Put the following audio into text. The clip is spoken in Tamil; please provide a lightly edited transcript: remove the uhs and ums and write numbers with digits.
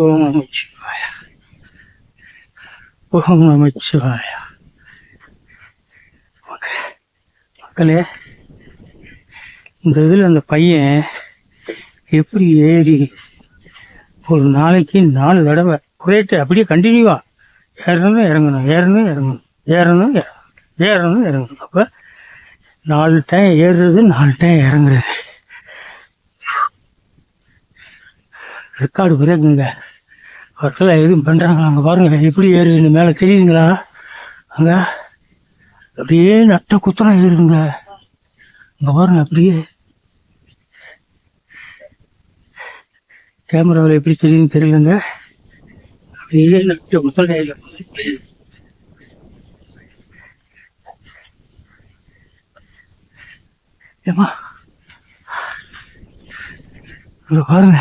ஓம் நமச்சிவாய. ஓம் நமச்சிவாய. மக்களே, இந்த இதில் அந்த பையன் எப்படி ஏறி ஒரு நாளைக்கு 4 தடவை குறையிட்டு அப்படியே கண்டினியூவா ஏறணும் இறங்கணும், ஏறணும் இறங்கணும், ஏறணும் ஏறணும் இறங்கணும். அப்போ 4 டைம் ஏறுறது, 4 டைம் இறங்குறது. ரெக்கார்டு பிரேக்குங்க. அவர்கள் எதுவும் பண்ணுறாங்களா? அங்கே பாருங்கள் எப்படி ஏறுதுன்னு, மேலே தெரியுதுங்களா? அங்கே அப்படியே நட்ட குத்தலாம் ஏறுதுங்க. அங்கே பாருங்க, அப்படியே கேமராவில் எப்படி தெரியுதுன்னு தெரியலங்க. அப்படியே நட்ட குத்தலாம் ஏறுது. ஏமா அங்கே பாருங்க.